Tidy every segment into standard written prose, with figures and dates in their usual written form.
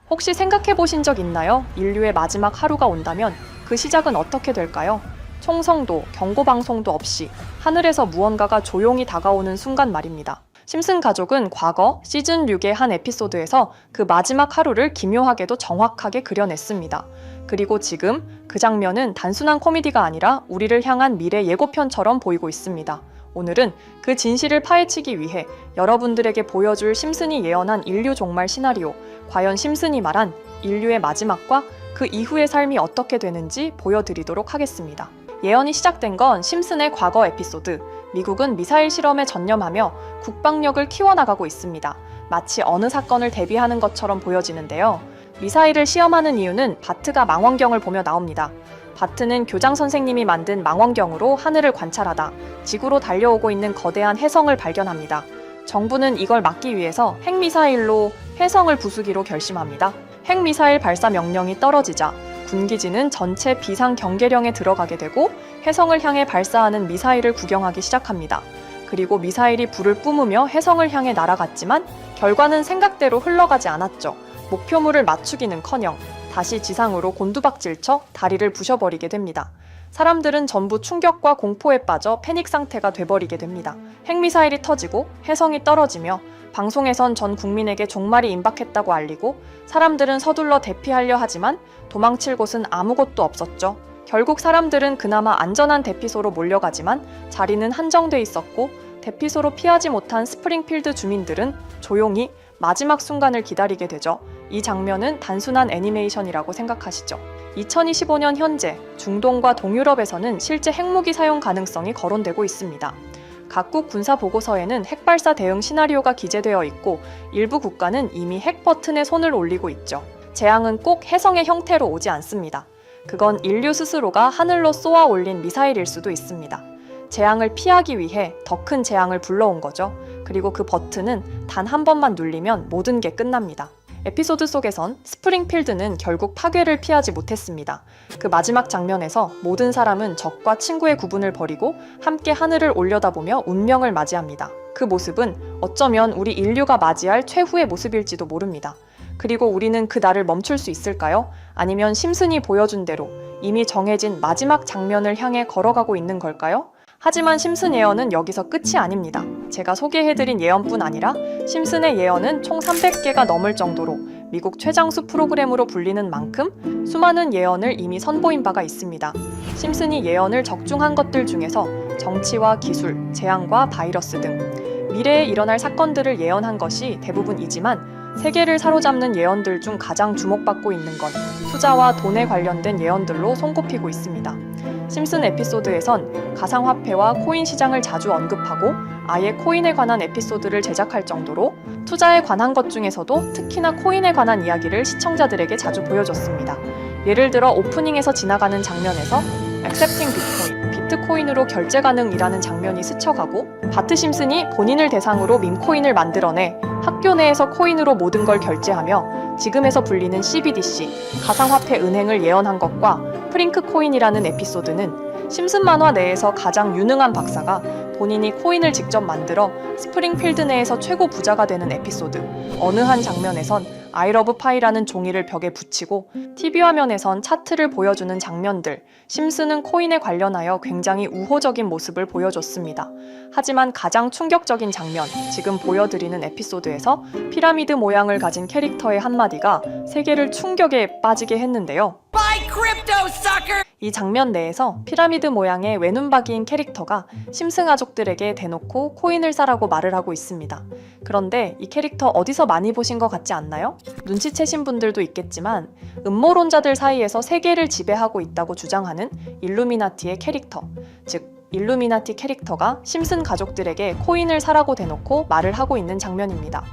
혹시 생각해 보신 적 있나요? 인류의 마지막 하루가 온다면 그 시작은 어떻게 될까요? 총성도, 경고방송도 없이 하늘에서 무언가가 조용히 다가오는 순간 말입니다. 심슨 가족은 과거 시즌 6의 한 에피소드에서 그 마지막 하루를 기묘하게도 정확하게 그려냈습니다. 그리고 지금 그 장면은 단순한 코미디가 아니라 우리를 향한 미래 예고편처럼 보이고 있습니다. 오늘은 그 진실을 파헤치기 위해 여러분들에게 보여줄 심슨이 예언한 인류 종말 시나리오, 과연 심슨이 말한 인류의 마지막과 그 이후의 삶이 어떻게 되는지 보여드리도록 하겠습니다. 예언이 시작된 건 심슨의 과거 에피소드, 미국은 미사일 실험에 전념하며 국방력을 키워나가고 있습니다. 마치 어느 사건을 대비하는 것처럼 보여지는데요. 미사일을 시험하는 이유는 바트가 망원경을 보며 나옵니다. 바트는 교장 선생님이 만든 망원경으로 하늘을 관찰하다 지구로 달려오고 있는 거대한 혜성을 발견합니다. 정부는 이걸 막기 위해서 핵미사일로 혜성을 부수기로 결심합니다. 핵미사일 발사 명령이 떨어지자 군기지는 전체 비상 경계령에 들어가게 되고 혜성을 향해 발사하는 미사일을 구경하기 시작합니다. 그리고 미사일이 불을 뿜으며 혜성을 향해 날아갔지만 결과는 생각대로 흘러가지 않았죠. 목표물을 맞추기는커녕 다시 지상으로 곤두박질쳐 다리를 부셔버리게 됩니다. 사람들은 전부 충격과 공포에 빠져 패닉 상태가 돼버리게 됩니다. 핵미사일이 터지고 혜성이 떨어지며 방송에선 전 국민에게 종말이 임박했다고 알리고 사람들은 서둘러 대피하려 하지만 도망칠 곳은 아무것도 없었죠. 결국 사람들은 그나마 안전한 대피소로 몰려가지만 자리는 한정돼 있었고 대피소로 피하지 못한 스프링필드 주민들은 조용히 마지막 순간을 기다리게 되죠. 이 장면은 단순한 애니메이션이라고 생각하시죠. 2025년 현재 중동과 동유럽에서는 실제 핵무기 사용 가능성이 거론되고 있습니다. 각국 군사 보고서에는 핵발사 대응 시나리오가 기재되어 있고 일부 국가는 이미 핵 버튼에 손을 올리고 있죠. 재앙은 꼭 혜성의 형태로 오지 않습니다. 그건 인류 스스로가 하늘로 쏘아 올린 미사일일 수도 있습니다. 재앙을 피하기 위해 더 큰 재앙을 불러온 거죠. 그리고 그 버튼은 단 한 번만 눌리면 모든 게 끝납니다. 에피소드 속에선 스프링필드는 결국 파괴를 피하지 못했습니다. 그 마지막 장면에서 모든 사람은 적과 친구의 구분을 버리고 함께 하늘을 올려다보며 운명을 맞이합니다. 그 모습은 어쩌면 우리 인류가 맞이할 최후의 모습일지도 모릅니다. 그리고 우리는 그 날을 멈출 수 있을까요? 아니면 심슨이 보여준 대로 이미 정해진 마지막 장면을 향해 걸어가고 있는 걸까요? 하지만 심슨 예언은 여기서 끝이 아닙니다. 제가 소개해드린 예언뿐 아니라 심슨의 예언은 총 300개가 넘을 정도로 미국 최장수 프로그램으로 불리는 만큼 수많은 예언을 이미 선보인 바가 있습니다. 심슨이 예언을 적중한 것들 중에서 정치와 기술, 재앙과 바이러스 등 미래에 일어날 사건들을 예언한 것이 대부분이지만 세계를 사로잡는 예언들 중 가장 주목받고 있는 건 투자와 돈에 관련된 예언들로 손꼽히고 있습니다. 심슨 에피소드에선 가상화폐와 코인 시장을 자주 언급하고 아예 코인에 관한 에피소드를 제작할 정도로 투자에 관한 것 중에서도 특히나 코인에 관한 이야기를 시청자들에게 자주 보여줬습니다. 예를 들어 오프닝에서 지나가는 장면에서 Accepting Bitcoin, 비트코인으로 결제 가능이라는 장면이 스쳐가고 바트 심슨이 본인을 대상으로 밈코인을 만들어내 학교 내에서 코인으로 모든 걸 결제하며 지금에서 불리는 CBDC, 가상화폐 은행을 예언한 것과 프링크 코인이라는 에피소드는 심슨 만화 내에서 가장 유능한 박사가 본인이 코인을 직접 만들어 스프링필드 내에서 최고 부자가 되는 에피소드, 어느 한 장면에선 I love pie라는 종이를 벽에 붙이고 TV 화면에선 차트를 보여주는 장면들, 심슨은 코인에 관련하여 굉장히 우호적인 모습을 보여줬습니다. 하지만 가장 충격적인 장면, 지금 보여드리는 에피소드에서 피라미드 모양을 가진 캐릭터의 한마디가 세계를 충격에 빠지게 했는데요. 이 장면 내에서 피라미드 모양의 외눈박이인 캐릭터가 심슨 가족들에게 대놓고 코인을 사라고 말을 하고 있습니다. 그런데 이 캐릭터 어디서 많이 보신 것 같지 않나요? 눈치채신 분들도 있겠지만 음모론자들 사이에서 세계를 지배하고 있다고 주장하는 일루미나티의 캐릭터, 즉 일루미나티 캐릭터가 심슨 가족들에게 코인을 사라고 대놓고 말을 하고 있는 장면입니다.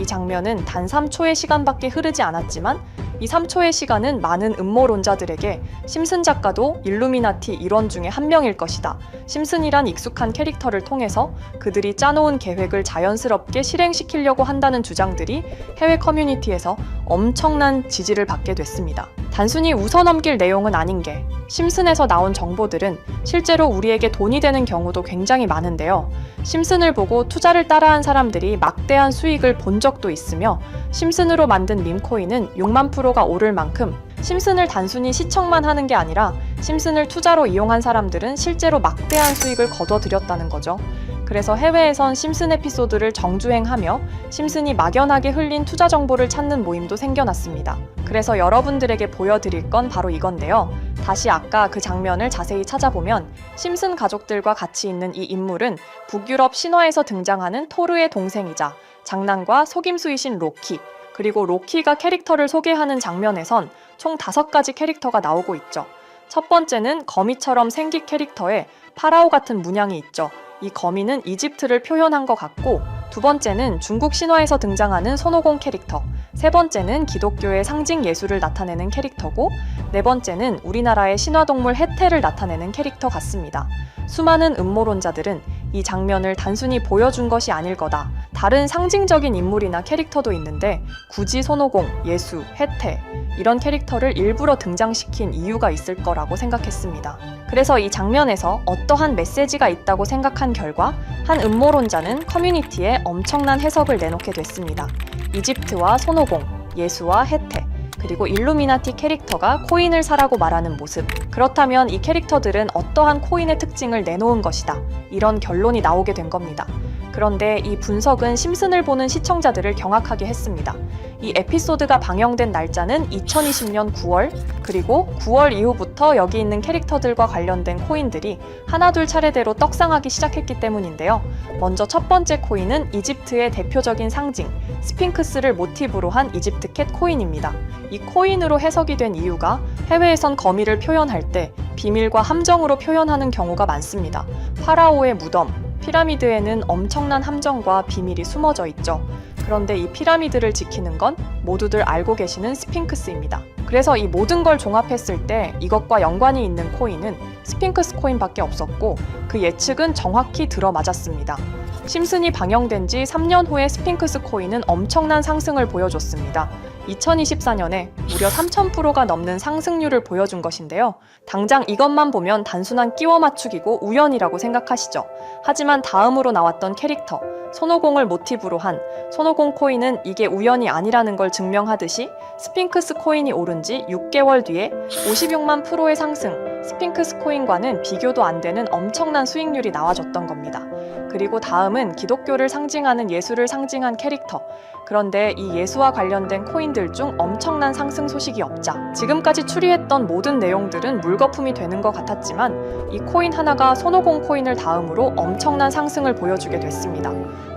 이 장면은 단 3초의 시간밖에 흐르지 않았지만 이 3초의 시간은 많은 음모론자들에게 심슨 작가도 일루미나티 일원 중에 한 명일 것이다. 심슨이란 익숙한 캐릭터를 통해서 그들이 짜놓은 계획을 자연스럽게 실행시키려고 한다는 주장들이 해외 커뮤니티에서 엄청난 지지를 받게 됐습니다. 단순히 웃어넘길 내용은 아닌 게 심슨에서 나온 정보들은 실제로 우리에게 돈이 되는 경우도 굉장히 많은데요. 심슨을 보고 투자를 따라한 사람들이 막대한 수익을 본 적도 있으며 심슨으로 만든 밈코인은 6만 프로가 오를 만큼 심슨을 단순히 시청만 하는 게 아니라 심슨을 투자로 이용한 사람들은 실제로 막대한 수익을 거둬들였다는 거죠. 그래서 해외에선 심슨 에피소드를 정주행하며 심슨이 막연하게 흘린 투자 정보를 찾는 모임도 생겨났습니다. 그래서 여러분들에게 보여드릴 건 바로 이건데요. 다시 아까 그 장면을 자세히 찾아보면 심슨 가족들과 같이 있는 이 인물은 북유럽 신화에서 등장하는 토르의 동생이자 장난과 속임수이신 로키, 그리고 로키가 캐릭터를 소개하는 장면에선 총 5가지 캐릭터가 나오고 있죠. 첫 번째는 거미처럼 생긴 캐릭터에 파라오 같은 문양이 있죠. 이 거미는 이집트를 표현한 것 같고, 두 번째는 중국 신화에서 등장하는 손오공 캐릭터, 세 번째는 기독교의 상징 예수를 나타내는 캐릭터고, 네 번째는 우리나라의 신화동물 해태를 나타내는 캐릭터 같습니다. 수많은 음모론자들은 이 장면을 단순히 보여준 것이 아닐 거다, 다른 상징적인 인물이나 캐릭터도 있는데 굳이 손오공, 예수, 해태 이런 캐릭터를 일부러 등장시킨 이유가 있을 거라고 생각했습니다. 그래서 이 장면에서 어떠한 메시지가 있다고 생각한 결과 한 음모론자는 커뮤니티에 엄청난 해석을 내놓게 됐습니다. 이집트와 손오공, 예수와 해태, 그리고 일루미나티 캐릭터가 코인을 사라고 말하는 모습, 그렇다면 이 캐릭터들은 어떠한 코인의 특징을 내놓은 것이다, 이런 결론이 나오게 된 겁니다. 그런데 이 분석은 심슨을 보는 시청자들을 경악하게 했습니다. 이 에피소드가 방영된 날짜는 2020년 9월, 그리고 9월 이후부터 여기 있는 캐릭터들과 관련된 코인들이 하나둘 차례대로 떡상하기 시작했기 때문인데요. 먼저 첫 번째 코인은 이집트의 대표적인 상징, 스핑크스를 모티브로 한 이집트 캣 코인입니다. 이 코인으로 해석이 된 이유가 해외에선 거미를 표현할 때 비밀과 함정으로 표현하는 경우가 많습니다. 파라오의 무덤, 피라미드에는 엄청난 함정과 비밀이 숨어져 있죠. 그런데 이 피라미드를 지키는 건 모두들 알고 계시는 스핑크스입니다. 그래서 이 모든 걸 종합했을 때 이것과 연관이 있는 코인은 스핑크스 코인밖에 없었고, 그 예측은 정확히 들어맞았습니다. 심슨이 방영된 지 3년 후에 스핑크스 코인은 엄청난 상승을 보여줬습니다. 2024년에 무려 3000%가 넘는 상승률을 보여준 것인데요. 당장 이것만 보면 단순한 끼워 맞추기고 우연이라고 생각하시죠. 하지만 다음으로 나왔던 캐릭터, 손오공을 모티브로 한 손오공 코인은 이게 우연이 아니라는 걸 증명하듯이 스핑크스 코인이 오른 지 6개월 뒤에 56만 프로의 상승, 스핑크스 코인과는 비교도 안 되는 엄청난 수익률이 나와줬던 겁니다. 그리고 다음은 기독교를 상징하는 예수를 상징한 캐릭터. 그런데 이 예수와 관련된 코인들 중 엄청난 상승 소식이 없자 지금까지 추리했던 모든 내용들은 물거품이 되는 것 같았지만 이 코인 하나가 손오공 코인을 다음으로 엄청난 상승을 보여주게 됐습니다.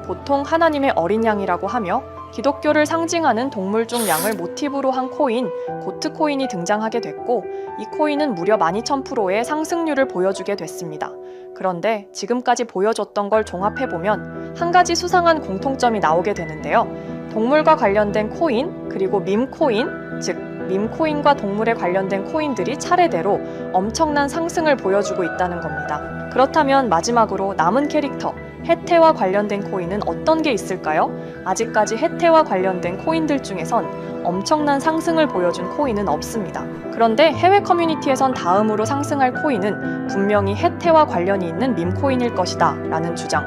보통 하나님의 어린 양이라고 하며 기독교를 상징하는 동물 중 양을 모티브로 한 코인, 고트 코인이 등장하게 됐고, 이 코인은 무려 12,000%의 상승률을 보여주게 됐습니다. 그런데 지금까지 보여줬던 걸 종합해보면 한 가지 수상한 공통점이 나오게 되는데요. 동물과 관련된 코인, 그리고 밈코인, 즉 밈코인과 동물에 관련된 코인들이 차례대로 엄청난 상승을 보여주고 있다는 겁니다. 그렇다면 마지막으로 남은 캐릭터, 해태와 관련된 코인은 어떤 게 있을까요? 아직까지 해태와 관련된 코인들 중에선 엄청난 상승을 보여준 코인은 없습니다. 그런데 해외 커뮤니티에선 다음으로 상승할 코인은 분명히 해태와 관련이 있는 밈코인일 것이다 라는 주장.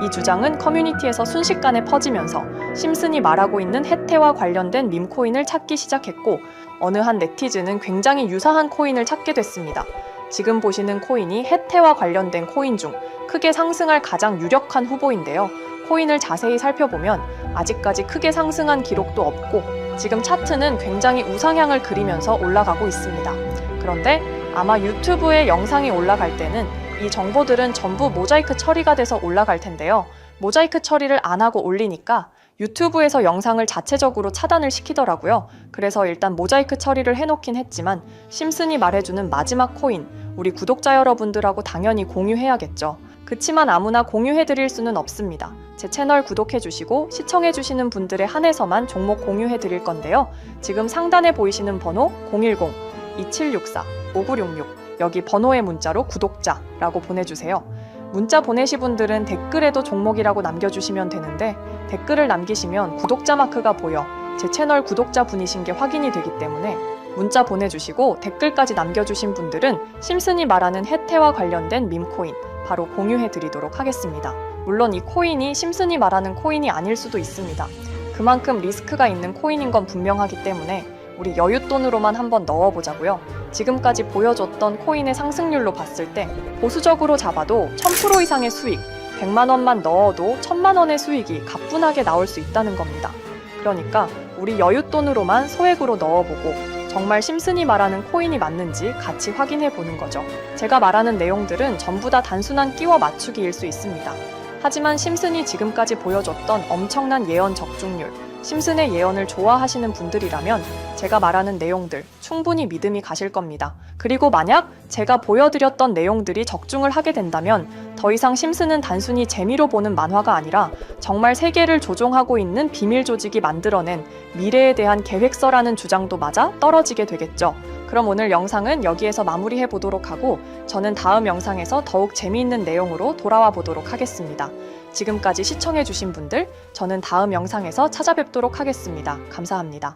이 주장은 커뮤니티에서 순식간에 퍼지면서 심슨이 말하고 있는 해태와 관련된 밈코인을 찾기 시작했고, 어느 한 네티즌은 굉장히 유사한 코인을 찾게 됐습니다. 지금 보시는 코인이 해태와 관련된 코인 중 크게 상승할 가장 유력한 후보인데요. 코인을 자세히 살펴보면 아직까지 크게 상승한 기록도 없고 지금 차트는 굉장히 우상향을 그리면서 올라가고 있습니다. 그런데 아마 유튜브에 영상이 올라갈 때는 이 정보들은 전부 모자이크 처리가 돼서 올라갈 텐데요. 모자이크 처리를 안 하고 올리니까 유튜브에서 영상을 자체적으로 차단을 시키더라고요. 그래서 일단 모자이크 처리를 해놓긴 했지만 심슨이 말해주는 마지막 코인, 우리 구독자 여러분들하고 당연히 공유해야겠죠. 그치만 아무나 공유해드릴 수는 없습니다. 제 채널 구독해주시고 시청해주시는 분들에 한해서만 종목 공유해드릴 건데요. 지금 상단에 보이시는 번호 010-2764-5966 여기 번호의 문자로 구독자라고 보내주세요. 문자 보내시 분들은 댓글에도 종목이라고 남겨주시면 되는데 댓글을 남기시면 구독자 마크가 보여 제 채널 구독자 분이신 게 확인이 되기 때문에 문자 보내주시고 댓글까지 남겨주신 분들은 심슨이 말하는 혜태와 관련된 밈코인 바로 공유해드리도록 하겠습니다. 물론 이 코인이 심슨이 말하는 코인이 아닐 수도 있습니다. 그만큼 리스크가 있는 코인인 건 분명하기 때문에 우리 여윳돈으로만 한번 넣어보자고요. 지금까지 보여줬던 코인의 상승률로 봤을 때 보수적으로 잡아도 1000% 이상의 수익, 100만 원만 넣어도 1000만 원의 수익이 가뿐하게 나올 수 있다는 겁니다. 그러니까 우리 여윳돈으로만 소액으로 넣어보고 정말 심슨이 말하는 코인이 맞는지 같이 확인해 보는 거죠. 제가 말하는 내용들은 전부 다 단순한 끼워 맞추기일 수 있습니다. 하지만 심슨이 지금까지 보여줬던 엄청난 예언 적중률, 심슨의 예언을 좋아하시는 분들이라면 제가 말하는 내용들 충분히 믿음이 가실 겁니다. 그리고 만약 제가 보여드렸던 내용들이 적중을 하게 된다면 더 이상 심슨은 단순히 재미로 보는 만화가 아니라 정말 세계를 조종하고 있는 비밀 조직이 만들어낸 미래에 대한 계획서라는 주장도 맞아 떨어지게 되겠죠. 그럼 오늘 영상은 여기에서 마무리해 보도록 하고 저는 다음 영상에서 더욱 재미있는 내용으로 돌아와 보도록 하겠습니다. 지금까지 시청해 주신 분들, 저는 다음 영상에서 찾아뵙도록 하겠습니다. 감사합니다.